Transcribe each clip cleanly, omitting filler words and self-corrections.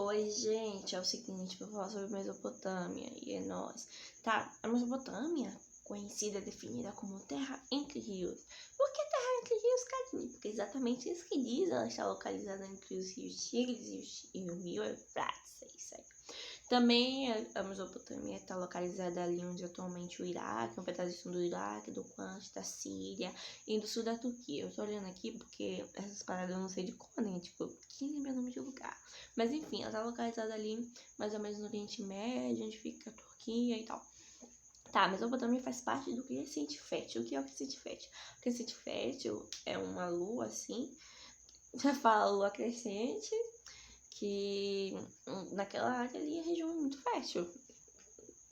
Oi, gente, é o seguinte, vou falar sobre Mesopotâmia e é nóis. Tá, a Mesopotâmia, conhecida, definida como terra entre rios. Por que terra entre rios, Karine? Porque exatamente isso que diz, ela está localizada entre os rios Tigres e o rio Eufrates, é isso aí. Também a Mesopotâmia está localizada ali onde atualmente o Iraque, um pedaço do Iraque, do Quant, da Síria e do sul da Turquia. Eu tô olhando aqui porque essas paradas eu não sei de cor, né? Tipo, quem lembra o nome de lugar? Mas enfim, ela tá localizada ali mais ou menos no Oriente Médio, onde fica a Turquia e tal. Tá, a Mesopotâmia faz parte do Crescente Fértil. O que é o Crescente Fértil? O Crescente Fértil é uma lua assim, já fala lua crescente, que naquela área ali a região é muito fértil.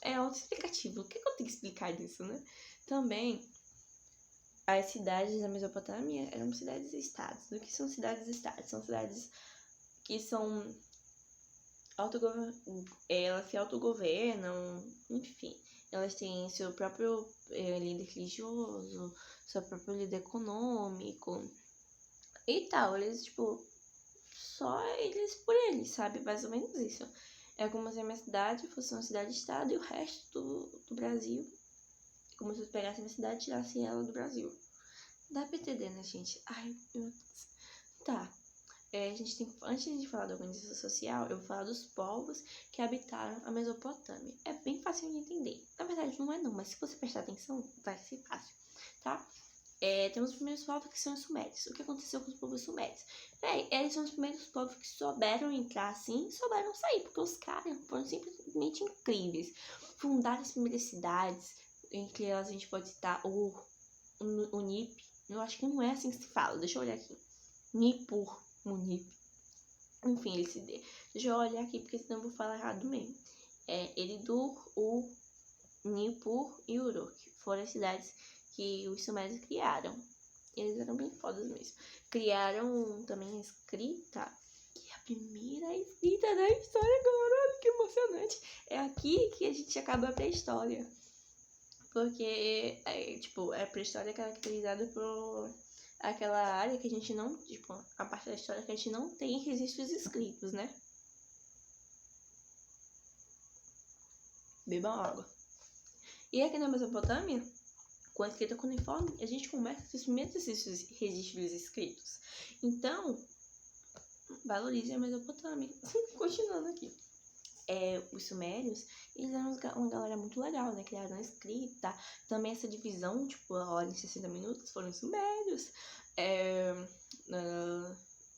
É autoexplicativo. O que eu tenho que explicar disso, né? Também, as cidades da Mesopotâmia eram cidades-estados. O que são cidades-estados? São cidades que são elas se autogovernam, enfim. Elas têm seu próprio líder religioso, seu próprio líder econômico e tal. Eles, tipo, só eles por eles, sabe? Mais ou menos isso. É como se a minha cidade fosse uma cidade-estado e o resto do Brasil, como se eu pegasse a minha cidade e tirasse ela do Brasil. Dá pra entender, né, gente? Ai, meu Deus. Tá. A gente tem, antes de falar da organização social, eu vou falar dos povos que habitaram a Mesopotâmia. É bem fácil de entender. Na verdade, não é não, mas se você prestar atenção, vai ser fácil, tá? Temos os primeiros povos que são os sumérios. O que aconteceu com os povos sumérios? Eles são os primeiros povos que souberam entrar assim e souberam sair, porque os caras foram simplesmente incríveis. Fundaram as primeiras cidades, entre elas a gente pode citar o Nip. Eu acho que não é assim que se fala, deixa eu olhar aqui. Nippur, Munip. Enfim, deixa eu olhar aqui, porque senão eu vou falar errado mesmo. Eridur, Nippur e Uruk foram as cidades que os sumérios criaram. Eles eram bem fodas mesmo. Criaram também a escrita, que é a primeira escrita da história, caralho, que emocionante. É aqui que a gente acaba a pré-história. Porque, a pré-história é caracterizada por aquela área que a gente não, a parte da história que a gente não tem registros escritos, né? Bebam água. E aqui na Mesopotâmia, com a escrita cuneiforme, a gente começa com os primeiros registros escritos. Então, valorize a Mesopotâmia. Continuando aqui. Os sumérios, eles eram uma galera muito legal, né? Criaram a escrita. Também essa divisão, a hora em 60 minutos, foram os sumérios.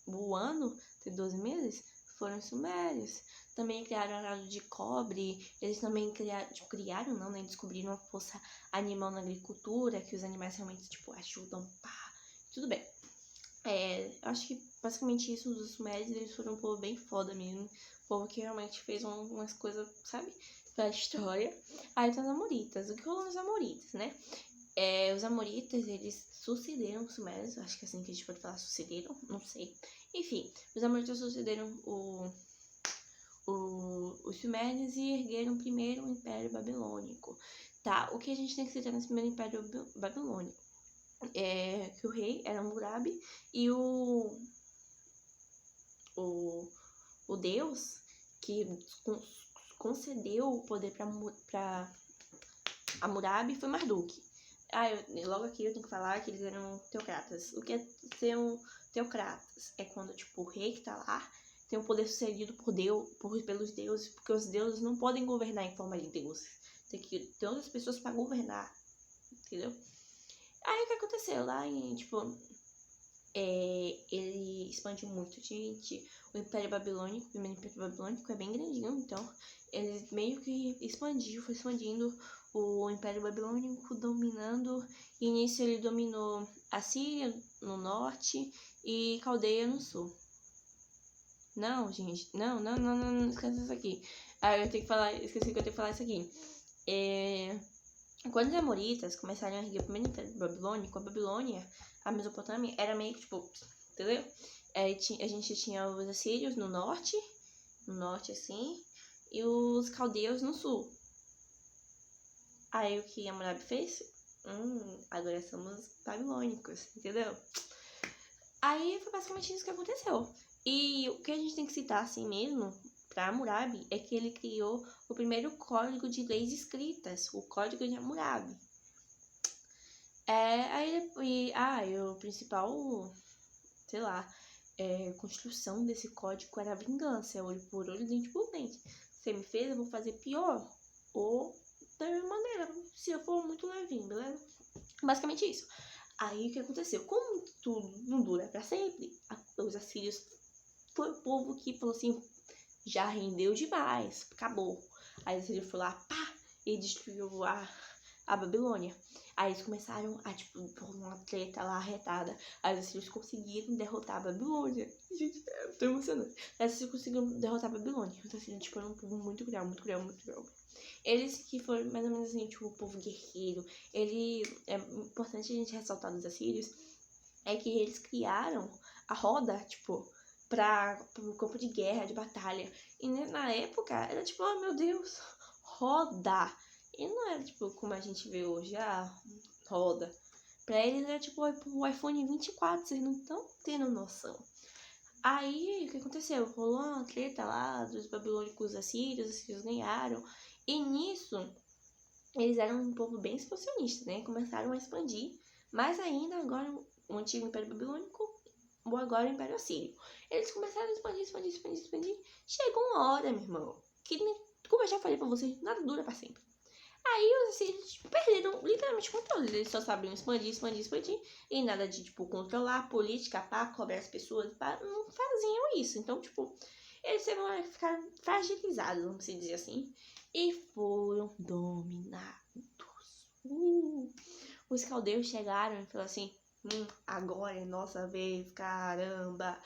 O ano, de 12 meses, foram os sumérios. Também criaram arado de cobre. Eles também criaram, não, né? Descobriram a força animal na agricultura, que os animais realmente, ajudam, pá. Tudo bem. Acho que basicamente isso dos sumérios, eles foram um povo bem foda mesmo. Um povo que realmente fez umas coisas, sabe? Pra história. Aí tem os amoritas. O que rolou nos amoritas, né? Os amoritas, eles sucederam os sumérios. Acho que é assim que a gente pode falar, sucederam, não sei. Enfim, os amoritas sucederam os sumérios e ergueram primeiro o Império Babilônico. Tá, o que a gente tem que citar nesse primeiro Império Babilônico? Que o rei era Hammurabi e o deus que concedeu o poder para Hammurabi foi Marduk. Logo aqui eu tenho que falar que eles eram teocratas. O que é ser um teocratas? É quando, o rei que tá lá tem o poder sucedido pelos deuses, porque os deuses não podem governar em forma de deuses. Tem que ter outras pessoas para governar, entendeu? Aí o que aconteceu? Lá em, ele expandiu muito, gente. O Império Babilônico, o primeiro Império Babilônico é bem grandinho, então ele meio que foi expandindo o Império Babilônico, dominando. E nisso ele dominou a Síria no norte e Caldeia no sul. Não, gente, não esquece isso aqui. Eu tenho que falar, esqueci que eu tenho que falar isso aqui. Quando os amoritas começaram a erguer o primeiro Império Babilônico, a Babilônia, a Mesopotâmia, era meio que, entendeu? A gente tinha os assírios no norte assim, e os caldeus no sul. Aí o que Hammurabi fez? Agora somos babilônicos, entendeu? Aí foi basicamente isso que aconteceu. E o que a gente tem que citar assim mesmo, para Hammurabi é que ele criou o primeiro código de leis escritas, o Código de Hammurabi. O principal, sei lá, construção desse código era a vingança, olho por olho, dente por dente. Você me fez, eu vou fazer pior. Ou da mesma maneira, se eu for muito levinho, beleza? Basicamente isso. Aí o que aconteceu? Como tudo não dura pra sempre, os assírios foi o povo que falou assim, já rendeu demais, acabou. Aí os assírios foi lá, pá, e destruiu a Babilônia. Aí eles começaram a, tipo, uma treta lá arretada. Aí os assírios conseguiram derrotar a Babilônia. Gente, eu tô emocionada. Aí os assírios conseguiram derrotar a Babilônia. Então, assim, tipo, era um povo muito cruel, muito cruel, muito cruel. Eles que foram mais ou menos assim, tipo, o povo guerreiro. É importante a gente ressaltar dos assírios, é que eles criaram a roda, tipo, pro campo de guerra, de batalha. E na época, era tipo, oh meu Deus, roda. E não era tipo como a gente vê hoje, roda. Pra eles era tipo o iPhone 24, vocês não estão tendo noção. Aí, o que aconteceu? Rolou uma treta lá dos babilônicos assírios, os assírios ganharam. E nisso, eles eram um povo bem expansionista, né? Começaram a expandir. Mais ainda, agora, o antigo Império Babilônico, ou agora o Império Assírio. Eles começaram a expandir. Chegou uma hora, meu irmão, que, como eu já falei pra vocês, nada dura pra sempre. Aí os assírios perderam literalmente o controle. Eles só sabiam expandir. E nada de, tipo, controlar a política, pá, cobrar as pessoas, pá, não faziam isso. Então, tipo, eles ficaram fragilizados, vamos dizer assim. E foram dominados. Os caldeus chegaram e falaram assim, agora é nossa vez, caramba.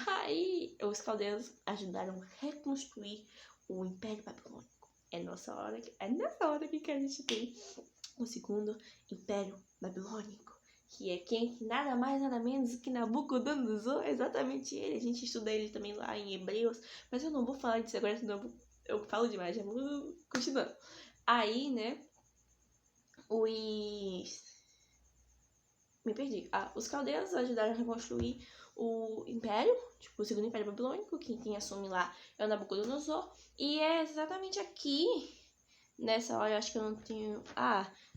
Aí os caldeus ajudaram a reconstruir o Império Babilônico. É nessa hora que a gente tem o segundo Império Babilônico, que é quem? Nada mais, nada menos que Nabucodonosor, exatamente ele. A gente estuda ele também lá em Hebreus, mas eu não vou falar disso agora, senão eu falo demais, já vou continuando. Aí, né, me perdi. Os caldeus ajudaram a reconstruir o Império, tipo, o segundo Império Babilônico, quem assume lá é o Nabucodonosor. E é exatamente aqui, nessa hora, eu acho que eu não tenho...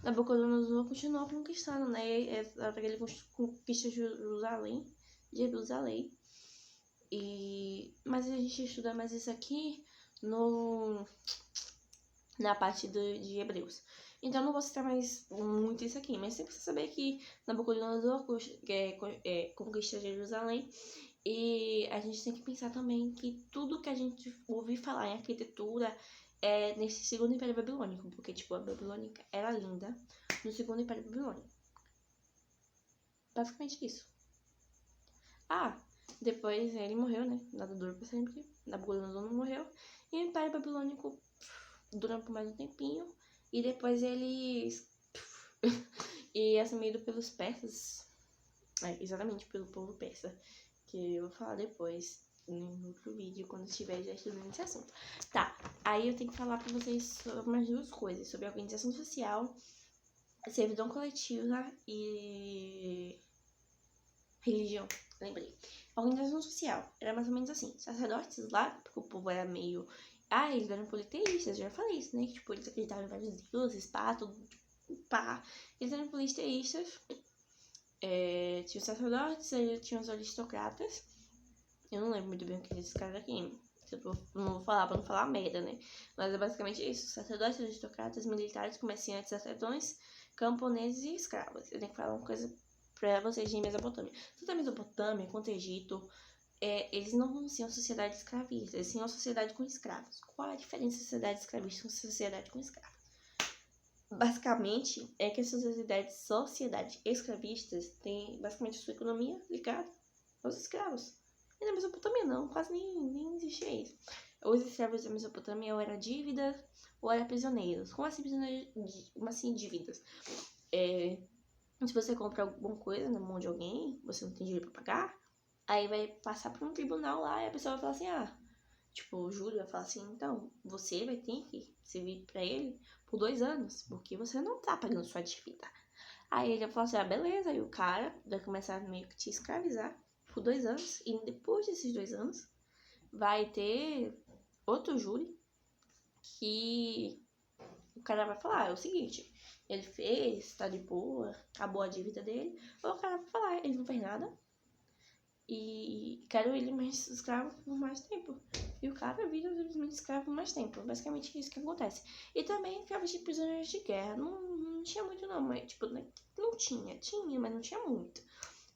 Nabucodonosor continuou conquistando, né? Ele conquista Jerusalém. Mas a gente estuda mais isso aqui na parte de Hebreus. Então eu não vou citar mais muito isso aqui, mas sempre precisa saber que Nabucodonosor conquista Jerusalém. E a gente tem que pensar também que tudo que a gente ouviu falar em arquitetura é nesse segundo Império Babilônico, porque tipo, a Babilônica era linda no segundo Império Babilônico. Basicamente isso. Depois ele morreu, né? Nada dura pra sempre. Nabucodonosor não morreu. E o Império Babilônico dura por mais um tempinho. E depois eles... e é assumido pelos persas. Exatamente, pelo povo persa. Que eu vou falar depois, em outro vídeo, quando estiver já estudando esse assunto. Tá, aí eu tenho que falar pra vocês sobre umas duas coisas. Sobre a organização social, servidão coletiva e religião. Lembrei. A organização social era mais ou menos assim. Sacerdotes lá, porque o povo era meio... eles eram politeístas, já falei isso, né? Que, tipo, eles acreditavam em vários deuses, tudo, Eles eram politeístas. Tinha os sacerdotes, tinha os aristocratas. Eu não lembro muito bem o que esses caras aqui. Não vou falar pra não falar merda, né? Mas é basicamente isso. Sacerdotes, aristocratas, militares, comerciantes, sertões, camponeses e escravos. Eu tenho que falar uma coisa pra vocês de Mesopotâmia. Tanto a Mesopotâmia quanto o Egito, eles não tinham sociedade escravista, eles tinham uma sociedade com escravos. Qual a diferença de sociedade escravista com sociedade com escravos? Basicamente, é que as sociedades escravistas têm basicamente sua economia ligada aos escravos. E na Mesopotâmia não, quase nem existia isso. Os escravos da Mesopotâmia ou eram dívidas ou eram prisioneiros. Como assim dívidas? Se você compra alguma coisa na mão de alguém, você não tem dinheiro pra pagar, aí vai passar por um tribunal lá e a pessoa vai falar assim, tipo, o júri vai falar assim, então, você vai ter que servir pra ele por 2 anos, porque você não tá pagando sua dívida. Aí ele vai falar assim, beleza, aí o cara vai começar meio que te escravizar por 2 anos, e depois desses 2 anos, vai ter outro júri que o cara vai falar, é o seguinte, ele fez, tá de boa, acabou a dívida dele, ou o cara vai falar, ele não fez nada e quero ele mais escravo por mais tempo. E o cara vira simplesmente escravo por mais tempo. Basicamente isso que acontece. E também ficava de prisioneiros de guerra. Não tinha muito não, mas tipo, não tinha, mas não tinha muito.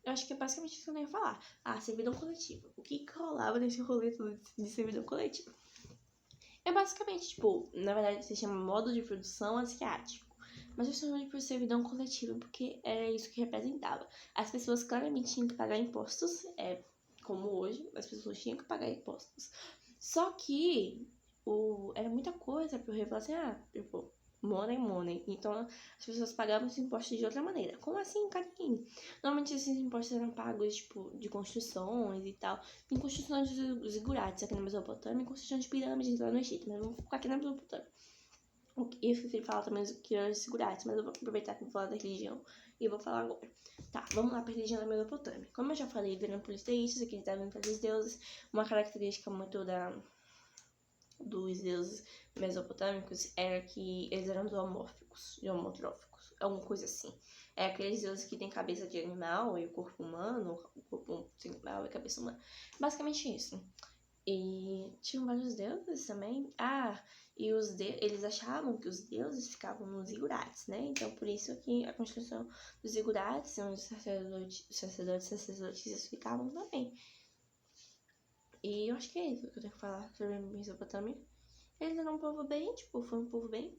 Eu acho que é basicamente isso que eu ia falar. Ah, servidão coletiva. O que rolava nesse rolê de servidão coletiva? É basicamente, tipo, na verdade se chama modo de produção asiático. Mas eu chamo de servidão coletiva porque era isso que representava. As pessoas claramente tinham que pagar impostos, como hoje, as pessoas tinham que pagar impostos. Só que era muita coisa pro rei falar assim, tipo, money. Então as pessoas pagavam os impostos de outra maneira. Como assim, Karine? Normalmente esses impostos eram pagos, tipo, de construções e tal. Tem construções de zigurates aqui na Mesopotâmia e construções de pirâmides lá no Egito, mas vamos focar aqui na Mesopotâmia. E eu esqueci de falar também o que eram os zigurates, mas eu vou aproveitar que eu vou falar da religião e vou falar agora. Tá, vamos lá pra religião da Mesopotâmia. Como eu já falei, eram politeístas, acreditavam em três deuses. Uma característica muito dos deuses mesopotâmicos era que eles eram zoomorfos, alguma coisa assim. É aqueles deuses que têm cabeça de animal e o corpo humano, o corpo animal e a cabeça humana. Basicamente isso. E tinham vários deuses também. E eles achavam que os deuses ficavam nos zigurates, né? Então, por isso que a construção dos zigurates, onde os sacerdotes ficavam também. E eu acho que é isso que eu tenho que falar sobre a Mesopotâmia. Eles eram um povo bem, tipo, foi um povo bem,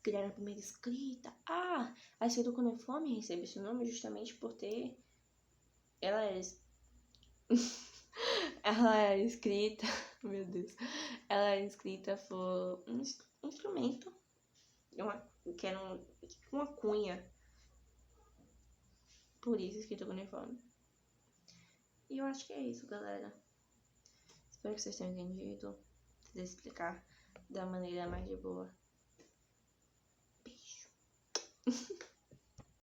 criaram a primeira escrita. A escrita cuneiforme recebe esse nome justamente por ter... Ela é... ela é escrita... Meu Deus. Ela é escrita por um instrumento, que era uma cunha. Por isso, escrita cuneiforme. E eu acho que é isso, galera. Espero que vocês tenham entendido. Vou explicar da maneira mais de boa. Beijo.